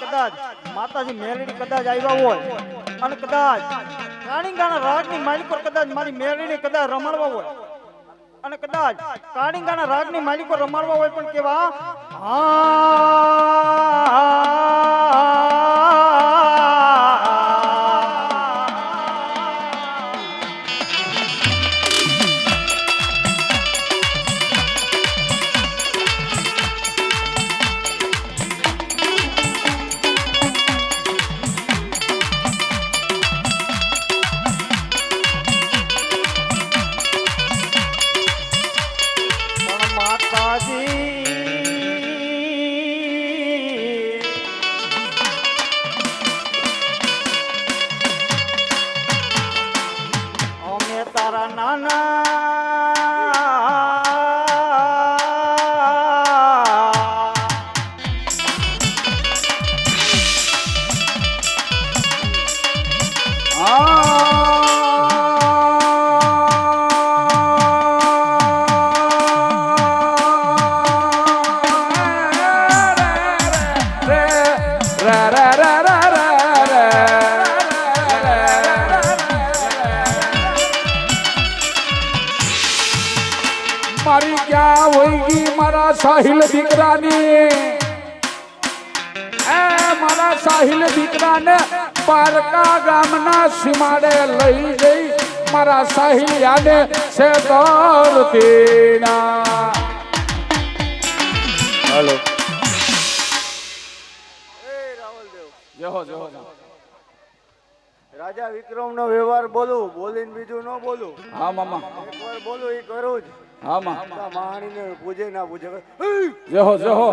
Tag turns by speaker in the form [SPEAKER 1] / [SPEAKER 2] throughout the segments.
[SPEAKER 1] કદાચ માતાજી મેલડી કદાચ આવ્યા હોય અને કદાચ કાળીંગાના રાગની માલિકો કદાચ મારી મેલડીને કદાચ રમાડવા હોય અને કદાચ કાળીંગાના રાગની માલિકો રમાડવા હોય પણ કેવા તારા નાના
[SPEAKER 2] મારી ક્યાં હોયગી મારા સાહિલ દીકરાની મારા સાહિલ દીકરાને પારકા ગામના સીમાડે લઈ જઈ મારા સાહિલ યાને છે દરતીના હેલો
[SPEAKER 1] જહો જહો રાજા વિક્રમ નો વ્યવહાર બોલું બોલીને બીજું ન બોલું
[SPEAKER 2] હા મામા
[SPEAKER 1] એકવાર બોલું એ કરું જ
[SPEAKER 2] હા માં
[SPEAKER 1] માણીને પૂજે ના પૂજે
[SPEAKER 2] જહો જહો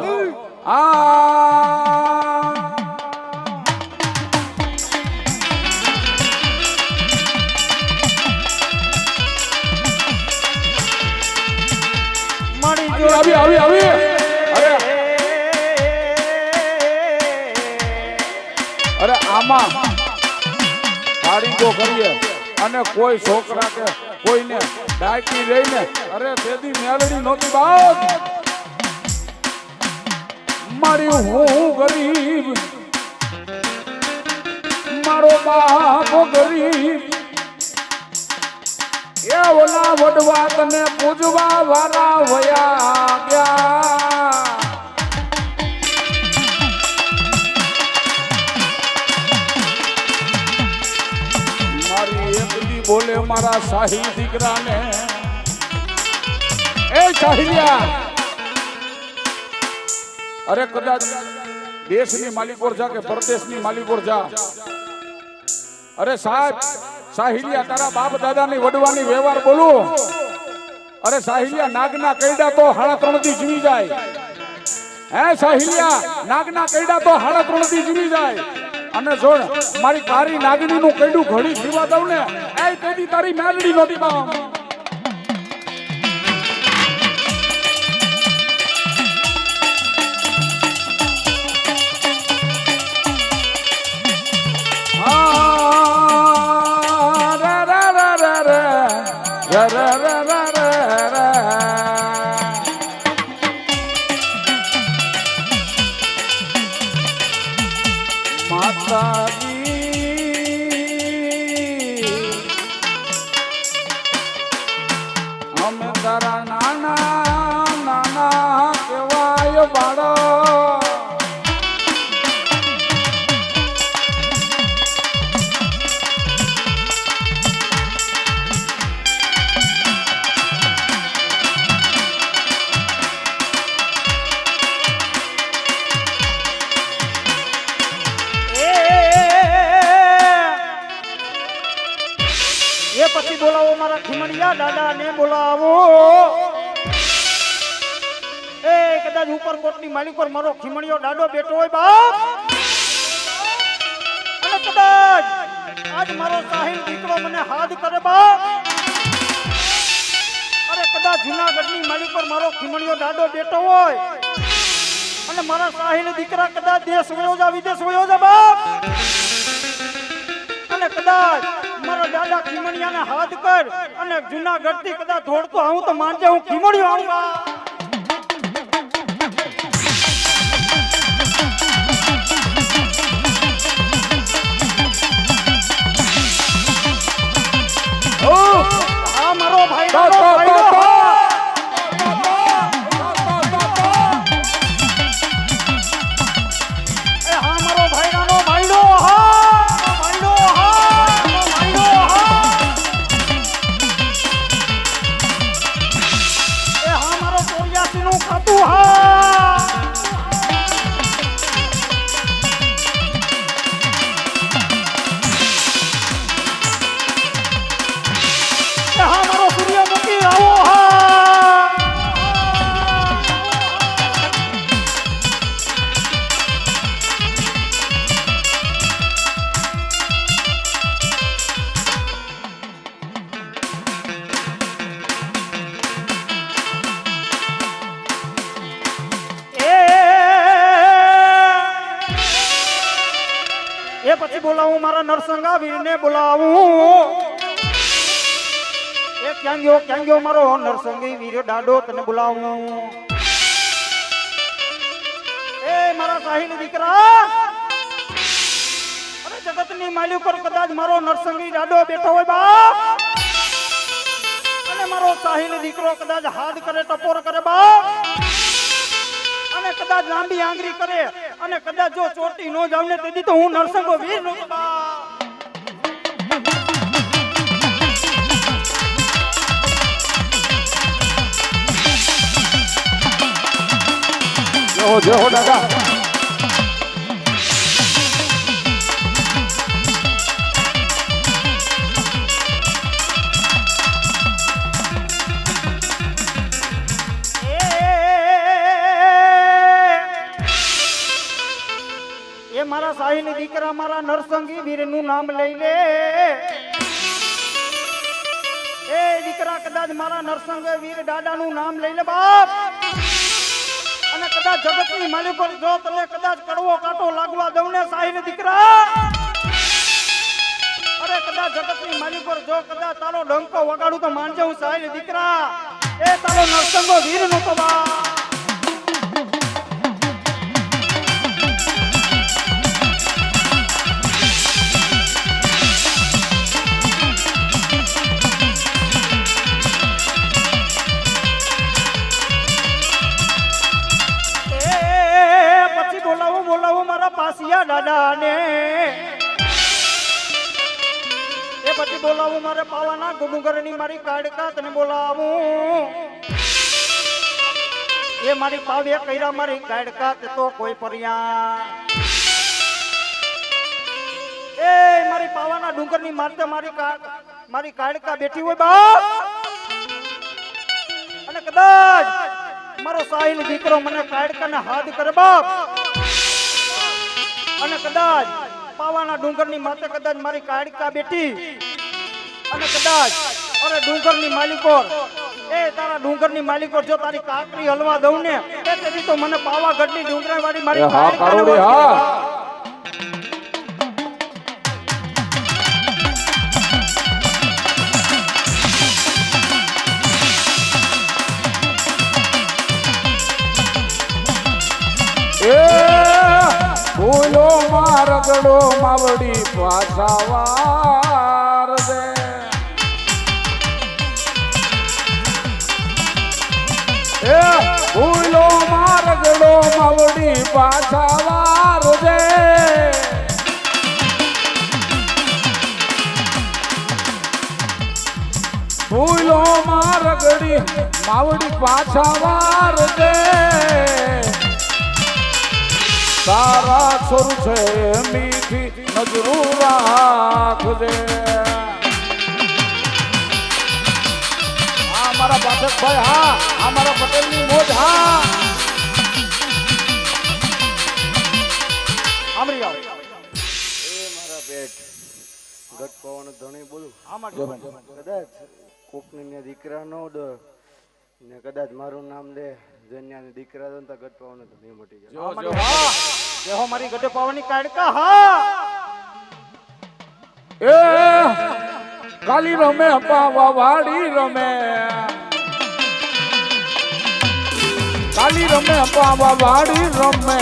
[SPEAKER 1] મારી જો
[SPEAKER 2] આવી આવી આવી અરે આમાં કારીગો કરીએ અને કોઈ છોકરા કે કોઈને ડાકી રહીને અરે તેદી મેલડી નહોતી બાપ મારી હું ગરીબ મારો બાપ ગરીબ એ ઓલા વડવા તને પૂજવા વાળા વયા ગયા બોલે મારા શાહી દીકરાને એ શાહિલિયા અરે કદાચ દેશની માલિકોર જા કે પરદેશની માલિકોર જા અરે સાહેબ શાહિલિયા તારા બાપ દાદાની વડવાની વ્યવહાર બોલું અરે શાહિલિયા નાગના કઈડા તો 3.5 દી જીવી જાય હે શાહિલિયા નાગના કઈડા તો 3.5 દી જીવી જાય અને જોડ મારી કારી નાગણી નું કઈડું ઘડી જીવા દઉં ને એ તેદી તારી મેલડી નહોતી બાપ અમે તારા નાના નાના કેવાય બાળો
[SPEAKER 1] પછી બોલાવો મારા ખીમણિયા દાદા ને બોલાવો એ કદાચ ઉપરકોટની માલિકોર મારો ખીમણિયો દાદો બેઠો હોય બાપ અને કદાચ આજ મારો સાહિલ દીકરો મને હાથ કરે બાપ અરે કદાચ જૂનાગઢની માલિકોર મારો ખીમણિયો દાદો બેઠો હોય અને મારા સાહિલ દીકરા કદાચ દેશ વયો જા વિદેશ વયો જા બાપ અને કદાચ મારા દાદા ખીમણિયાને હાથ કર અને જૂનાગઢ થી કદાચ ધોડતો આવું તો માનજે હું ખીમણિયો આવું ભાઈડાનો ભાઈડો હા. એ હા મારો ભાઈડાનો ભાઈડો હા. ભાઈડો હા. ભાઈડો હા. એ હા મારો 84 નું ખાતું હા. એ હા મારો સૂર્યમુખી આવો હા. એ પછી બોલાવું મારા નરસંગા વીરને બોલાવું. એ ક્યાં ગયો મારો નરસંગી વીર દાડો તને બોલાવું. એ મારા સાહિલ દીકરા અરે જગતની માલી ઉપર કદાચ મારો નરસંગી દાડો બેઠો હોય બાપ અને મારો સાહિલ દીકરો કદાચ હાથ કરે ટપોર કરે બાપ અને કદાચ લાંબી આંગળી કરે અને કદાચ જો ચોટી નો જાવ ને તેથી તો હું નરસંગો વીર નો
[SPEAKER 2] જય હો દાદા.
[SPEAKER 1] એ મારા સાહિલ દીકરા મારા નરસંગી વીર નું નામ લઈ લે. એ દીકરા કદાચ મારા નરસંગ વીર દાદા નું નામ લઈ લે બાપ અને કદાચ જગતની માલિક પર જો તને કદાચ કડવો કાંટો લાગવા દઉં ને સાહિલ દીકરા અરે કદાચ જગતની માલિક પર જો કદાચ તારો ડંકો વગાડું તો માનજે હું સાહિલ દીકરા એ તારો નરસંગો વીર નું તો બાપ. બોલાવું મારા પાસિયા દાદા ને. એ પછી બોલાવું મારે પાવાના ડુંગર ની મારી કાડકા તને બોલાવું. એ મારી પાવે કૈરા મારી કાડકા તે તો કોઈ પર્યા. એ મારી પાવાના ડુંગર ની મારતે મારી કાડકા બેઠી હોય બાપ અને કદાચ મારો સાહિલ દીકરો મને કાડકા ને હાથ કરે બાપ અને કદાચ પાવાના ડુંગરની માથે કદાચ મારી કાડકા બેઠી અને કદાચ અરે ડુંગરની માલિકો એ તારા ડુંગરની માલિકો જો તારી કાકરી હલવા દઉં ને તેથી તો મને પાવાગઢની ડુંગરા વાળી મારી કાડકાને
[SPEAKER 2] ભૂલો મારગડો માવડી પાછાવાર દે. એ ભૂલો મારગડો માવડી પાછાવાર દે. ભૂલો મારગડી માવડી પાછાવાર દે. તારા છોર છે મીઠી નજરું રાખજે. હા મારા પાઠકભાઈ હા આ મારા પટેલની મોજ હા.
[SPEAKER 1] આમરી આવ
[SPEAKER 3] એ મારા પેટ ગટ પવન ધણી બોલું કદાચ કોકની ને દીકરા નો દ ને કદાચ મારું નામ લે જન્યાની દીકરા દો તો ગટ પવન તો નહીં મટી જાય.
[SPEAKER 1] દેહો મારી ગટે પાવાની કાડકા હા.
[SPEAKER 2] એ કાલી રમે પાવા વાડી રમે. કાલી રમે પાવા વાડી રમે.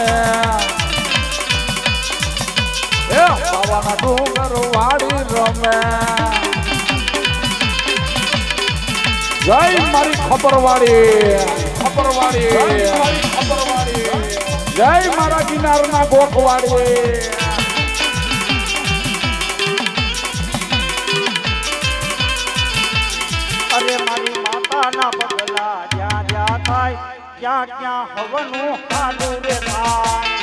[SPEAKER 2] એ પાવાના ડુંગર વાડી રમે. જય મારી ખબરવાળી જય મારા કિનારના ગોખવાડી
[SPEAKER 1] અરે મારી માતાના પગલા જ્યાં જ્યાં થાય ક્યાં ક્યાં હવનું હાલું રે થાય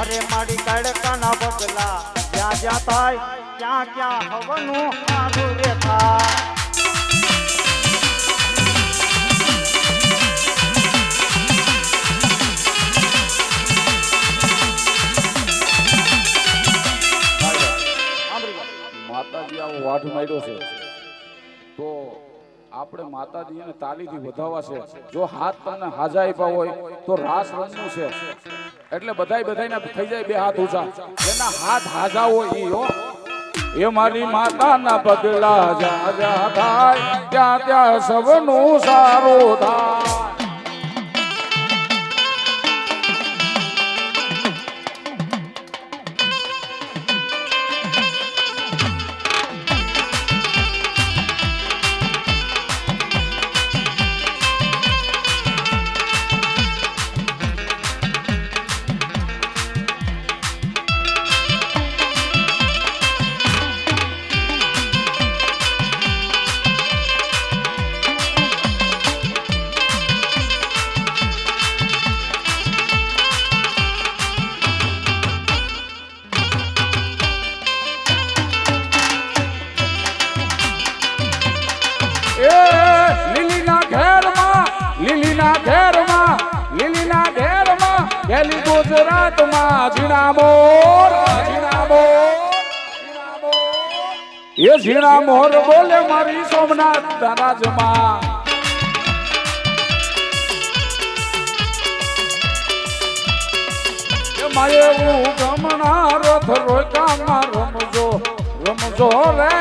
[SPEAKER 1] અરે મારી કડકાના પગલા જ્યાં જ્યાં થાય ક્યાં ક્યાં હવનું હાલું રે થાય
[SPEAKER 2] માતાજી આવો વાઢ માર્યો છે તો આપણે માતાજીને તાલીથી વધાવવા છે જો હાથ તમને હાજા આપ્યા હોય તો રાસ રમવું છે એટલે બધાયના થઈ જાય બે હાથ ઊંચા જેના હાથ હાજા હોય ઈ હો એ મારી માતાના પગલા જા જા થાય ત્યાં ત્યાં સબનું સારું થાય ગેલી ગુજરાતમાં ઝીણા મોર એ ઝીણા મોર બોલે મારી સોમનાથ રાજમાં એ મારે હું ગમણા રથ રોકામાં રમજો રે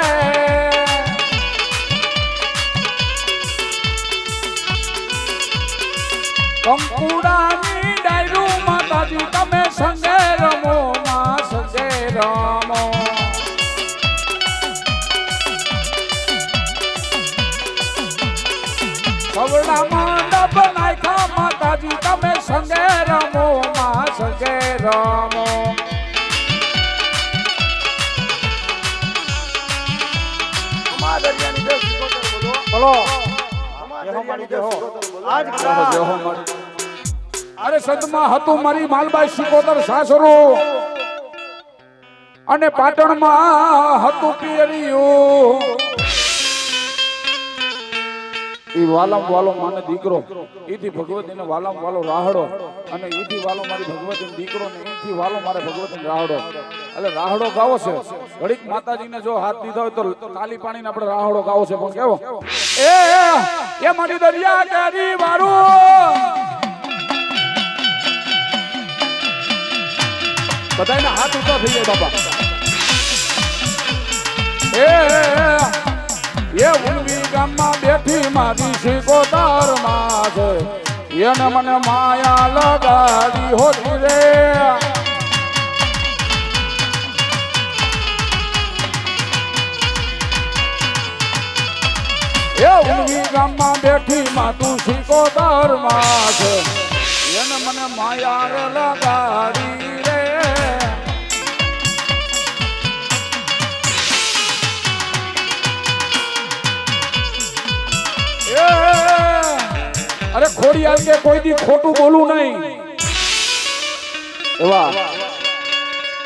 [SPEAKER 2] કંકુડાની ડાયરું માતાજી તમે સંગે રમો માં સંગે રમો સવડા મંડપ નાખ્યા માતાજી તમે સંગે રમો માં સંગે રમો
[SPEAKER 1] બોલો
[SPEAKER 2] અરે સદમાં હતું મારી માલબાઈ શિકોતર સાસરું અને પાટણમાં હતું પિયરિયું ઈ વાલમ વાલો માને દીકરો ઈથી ભગવતીને વાલમ વાલો રાહડો અને ઈથી વાલો મારી ભગવતીનો દીકરો ને ઈથી વાલો મારે ભગવતીનો રાહડો એટલે રાહડો ગાવો છે ઘડીક માતાજીને જો હાથ દીધો હોય તો તાલી પાણીને આપણે રાહડો ગાવો છે પણ કેવો એ મારી દરિયા કેરી વારું બધાના હાથ ઊંચા થઈ જાય બાપા એ ઉલવી ગામમાં બેઠી મારી શિકોતર માં છે એને મને માયા લગાડી હોતી રે એ ઉલવી ગામમાં બેઠી માં તું શિકોતર માં છે એને મને માયા લગાડી રે અરે ખોડિયાર કે કોઈ દી ખોટું બોલું નહીં એવા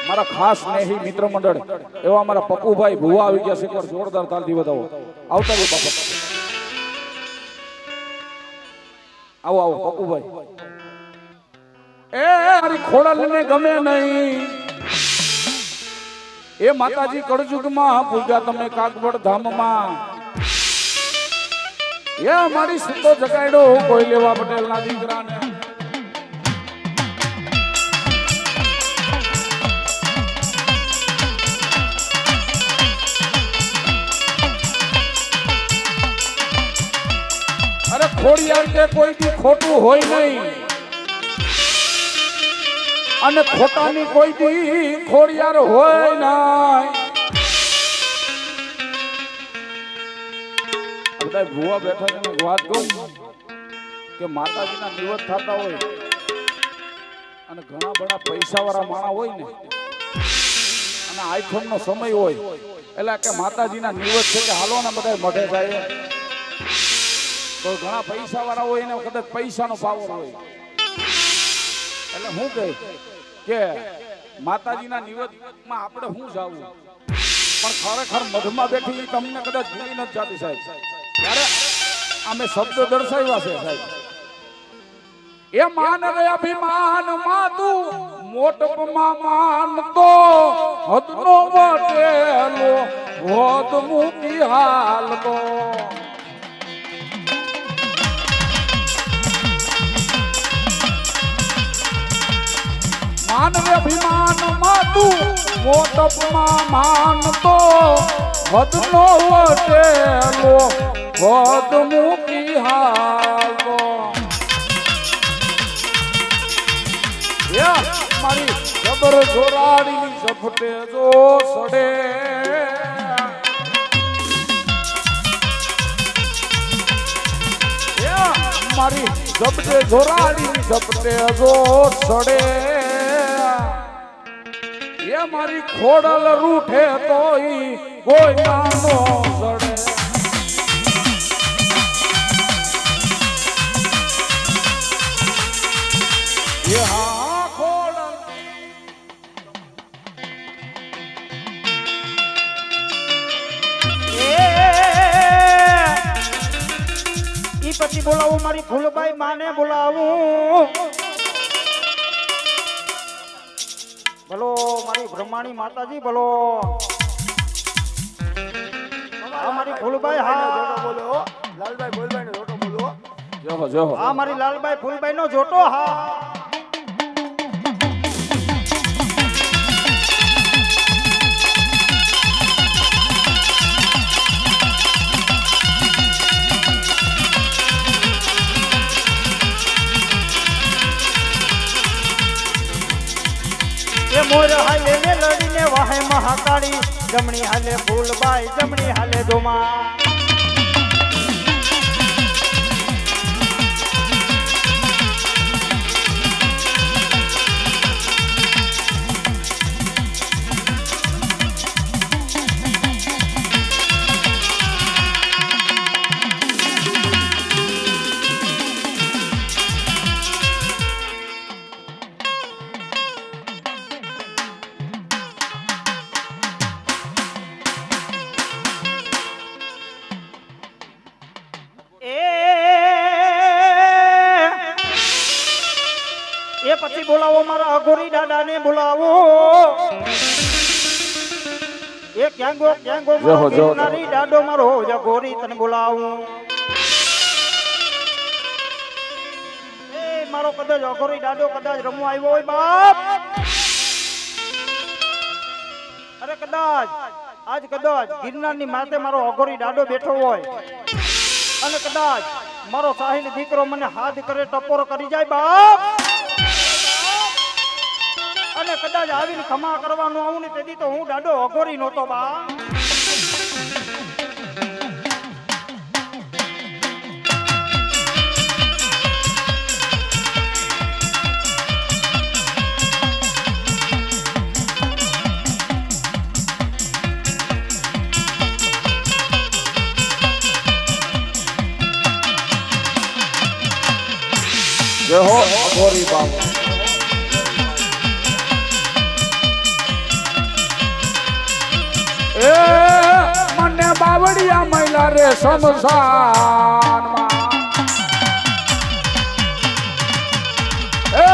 [SPEAKER 2] મારા ખાસ સ્નેહી મિત્ર મંડળ એવા મારા પપ્પુભાઈ ભુવા આવી ગયા છે એકવાર જોરદાર તાલથી વધાવો આવતા રહ્યો બાપા આવો આવો પપ્પુભાઈ એ મારી ખોડાલને ગમે નહીં એ માતાજી કળજુગમાં પૂજા તમે કાગવડ ધામમાં એ મારી સુતો જગાડો કોઈ લેવા પટેલ ના દીકરાને અરે ખોડિયાર કે કોઈ દી ખોટું હોય નહીં અને ખોટાની કોઈ દી ખોડિયાર હોય નહીં. બધા ભૂવા બેઠા છે ને વાત કહું કે માતાજીના નિવત થતા હોય અને ઘણા બધા પૈસા વાળા માણા હોય ને અને આઈફોન નો સમય હોય એટલે કે માતાજીના નિવત છે કે હાલો ને બધા મઢે જાય તો ઘણા પૈસા વાળા હોય ને કદાચ પૈસાનો પાવર હોય એટલે હું કહે કે માતાજીના નિવેદમાં આપણે શું જાવું પણ ખરેખર મધમાં બેઠી તમને કદાચ ભૂલી નથી જાતી સાહેબ. ત્યારે અમે શબ્દ દર્શાવ્યા છે સાહેબ. એ માન રે અભિમાન માં તું મોટપમાં માનતો હદનો વટેલો હોદ મૂકી હાલતો. માનવ અભિમાન માં તું મોટપમાં માનતો હદનો વટેલો હોદ મૂકી હાલતો. મારી જબર જોરાડી ઝપટે જો સડે મારી જબટે જોરાડી ઝપટે જો સડે એ મારી ખોડલ રૂઠે તોય કોઈ નાનો સડે. એ હા ખોડલ
[SPEAKER 1] ઈ પછી બોલાવું મારી ફૂલબાઈ માને બોલાવું. બોલો મારી બ્રહ્માણી માતાજી બોલો. હા મારી ફૂલબાઈ હા
[SPEAKER 3] બોલો લાલભાઈ બોલભાઈ નો જોટો બોલો.
[SPEAKER 2] જોહો જોહો.
[SPEAKER 1] હા મારી લાલબાઈ ફૂલબાઈ નો જોટો હા. મોર હાલે ને લડીને વાહે મહાકાળી જમણી હાલે ફૂલબાઈ જમણી હાલે દોમા. એ પછી બોલાવો મારા અઘોરી દાદા ને બોલાવો. એ ક્યાંગો ગિરનારી દાદો મારો અઘોરી તને બોલાવું. એ મારો કદાચ અઘોરી દાદો કદાચ રમવા આવ્યો હોય બાપ. અરે કદાચ આજ કદાચ ગિરનારની માથે મારો અઘોરી દાદો બેઠો હોય અને કદાચ મારો સાહિલ દીકરો મને હાથ કરે ટપોર કરી જાય બાપ અને કદાચ આવીને ખમા કરવાનું આવું ને તેથી તો હું દાડો અઘોરી નહોતો બા.
[SPEAKER 2] જય હો અઘોરી બાબા. એ મને બાવડિયા મહિલા રે શમશાનમાં એ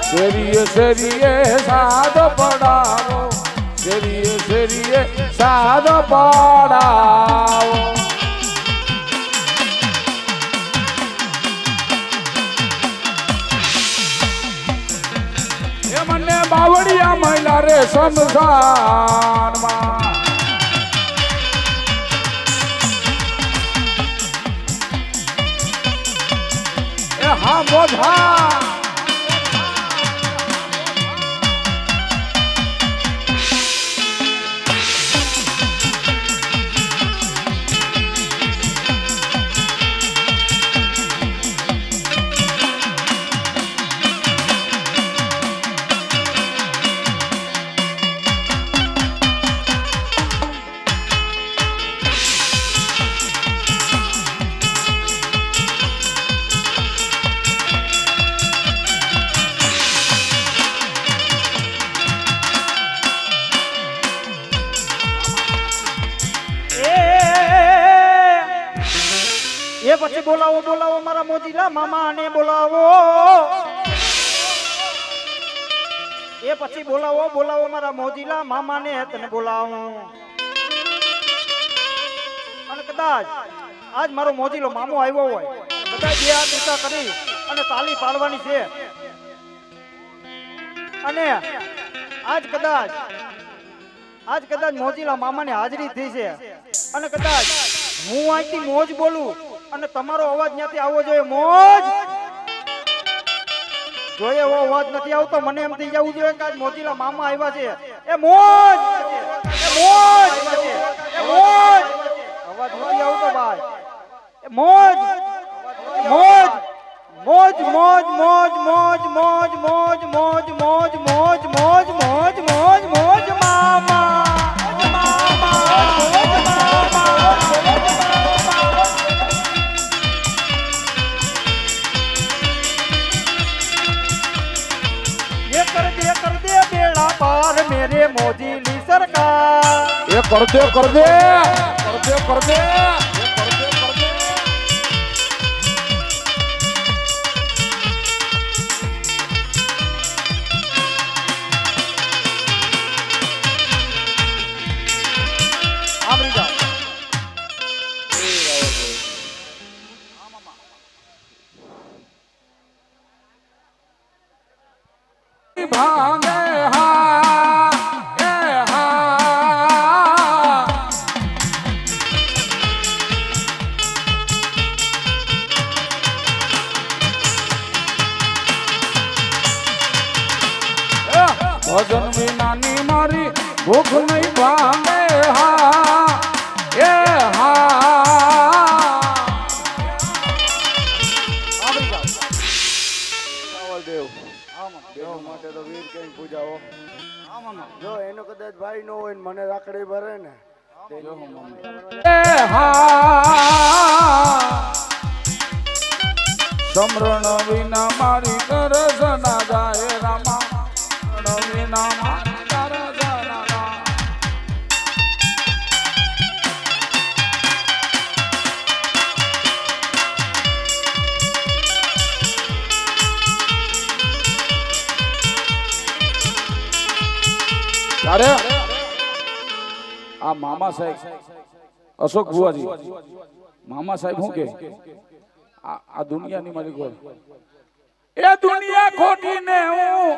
[SPEAKER 2] શેરીએ શેરીએ સાદ પડાવો શેરીએ શેરીએ સાદ પડાવો. એ મને બાવડિયા મહિલા રે શમશાનમાં હા મોઢા
[SPEAKER 1] પછી બોલાવો બોલાવો મારા મોજીલા મામાને બોલાવો. એ પછી બોલાવો બોલાવો મારા મોજીલા મામાને તને બોલાવું. અને કદાચ આજ મારો મોજીલો મામો આવ્યો હોય, કદાચ બે હાથ ઊંચા કરી અને તાલી પાડવાની છે. અને આજ કદાચ મોજીલા મામાની હાજરી થઈ છે. અને કદાચ હું અહીંથી મોજ બોલું અને તમારો અવાજ ત્યાંથી આવવો જોઈએ. મોજ જોઈએ એવો અવાજ નથી આવતો. મને એમ થઈ જવું જોઈએ કે આજ મોજીલા મામા આવ્યા છે. એ મોજ અવાજ નથી આવતો ભાઈ. એ મોજ મોજ મોજ મોજ મોજ મોજ મોજ મોજ મોજ મોજ મોજ મોજ મોજ મોજ મોજ મામા कर दे बेड़ा पार मेरे मोजीली सरकार.
[SPEAKER 2] ये कर दे कर दे कर दे कर दे. भांगे हाँ ए हाँ भजन विनानी मारी भूख नहीं भांगे हाँ ए हाँ
[SPEAKER 3] દેવ માટે તો વીર કઈ પૂજાવો. જો એનો કદાચ ભાઈ નો હોય ને મને રાખડી ભરે ને
[SPEAKER 2] સમરણ વિના મારી કરજ ના જાય રામા. વિના મારી કરજ ના જાય. ત્યારે આ મામા સાહેબ અશોક ભુવાજી મામા સાહેબ શું કે આ દુનિયાની માલિક હોય એ દુનિયા ખોટી ને હું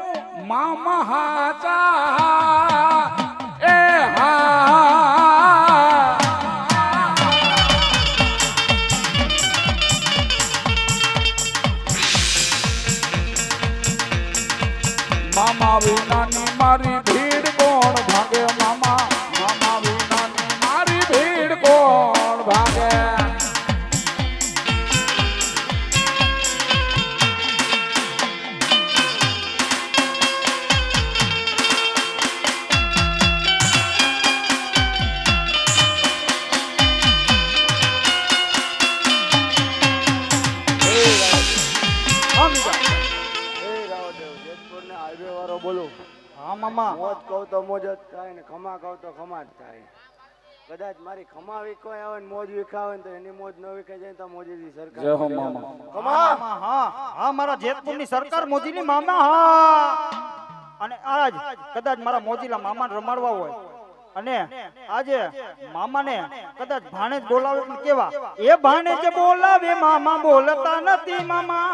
[SPEAKER 2] મામા હાચા એ હા મામા વિનાની મારી ભીડ કોણ ભાગે. મામા મામા વિનાની મારી ભીડ કોણ ભાગે.
[SPEAKER 3] બોલું.
[SPEAKER 1] હા મામા.
[SPEAKER 3] મોજ કહું તો મોજ જ થાય ને ખમા કહું તો ખમા જ થાય. કદાચ મારી ખમા વીખવાય આવે ને મોજ વીખાવે ને તો એની મોજ ન વીખાઈ જાય તો મોજીની સરકાર.
[SPEAKER 2] જય હો મામા.
[SPEAKER 1] ખમા હા હા મારા જેતપુરની સરકાર મોજીની મામા. હા અને આજ કદાચ મારા મોજીલા મામાને રમાડવા હોય અને આજે મામાને કદાચ ભાણેજ બોલાવે પણ કેવા એ ભાણેજ બોલાવે મામા બોલતા નથી મામા.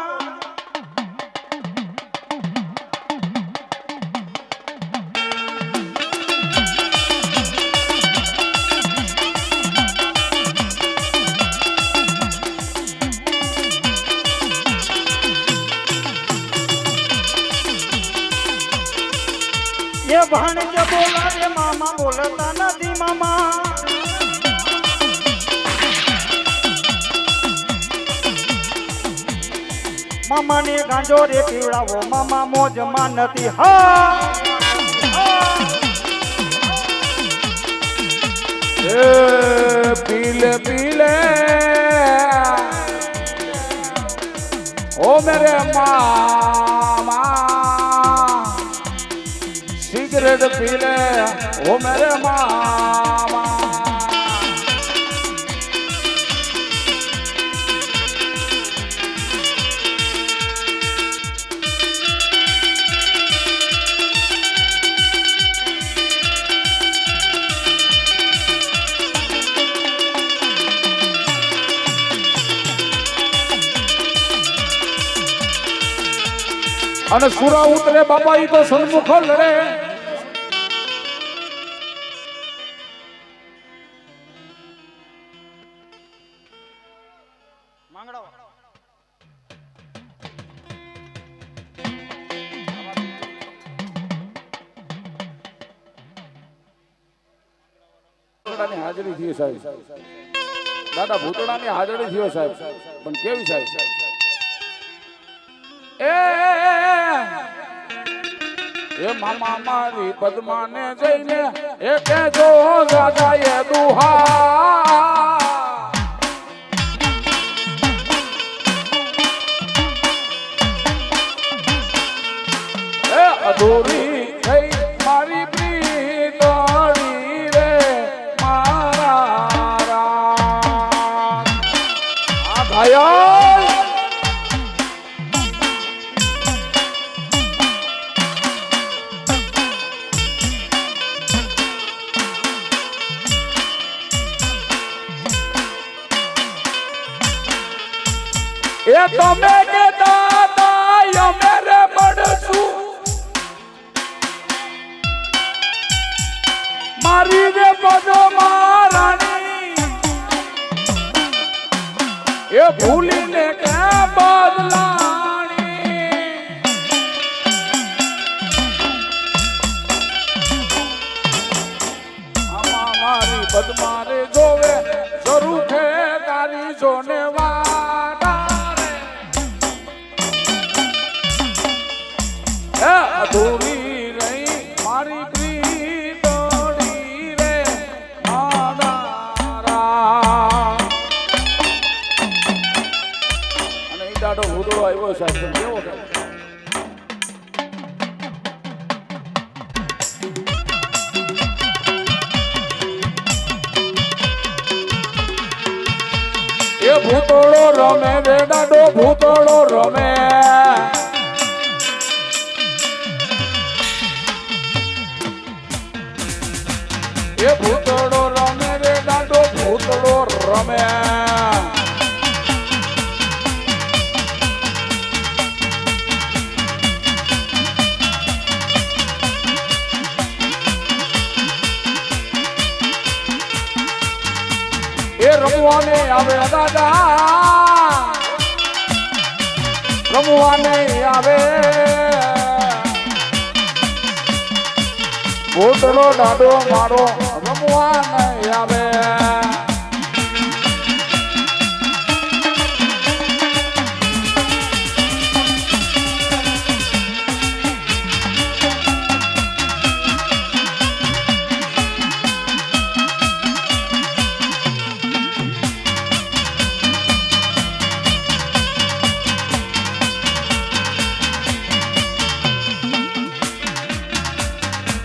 [SPEAKER 1] ये भाणेज बोलावे मामा बोलता નથી મામા. મામાને ગાંજો રે પીવડાવો મામા મોજમાં નથી. હા
[SPEAKER 2] એ પીલે પીલે ઓ મેરે મામા सिगरेट पी ले ओ मेरे मामा. અને સુરા ઉતરે બાપા ઈ તો સન્મુખ લડે. ભૂતળાની હાજરી થઈ સાહેબ. દાદા ભૂતળાની હાજરી થયો સાહેબ. પણ કેવી સાહેબ? એ મામા મારી પદ્માને જઈને એ કેજો રાજાએ દુહા. એ અધૂરી થઈ મારી પ્રીતણી રે મારા રામ. આ ઘાયલ એ તમે કે દાદા અમે રે બડશું મારી રે પદો મારાણી એ ભૂલીને કે બદલાણી. આમાં મારી પદ્મારે જોવે શરૂ છે તારી જોને અધૂરી રહી મારી પ્રીતણી રે મારા. અને ઈ દાડો ભૂતળો આવ્યો સાહેબ. કેવો એ ભૂતળો રમે રે દાડો ભૂતળો રમે. એ ભૂતળો રમે રે દાંડો ભૂતળો રમે. એ રમવાને આવે દાદા રમવાને આવે. ભૂતળો દાડો મારો રમવા નહીં આવે.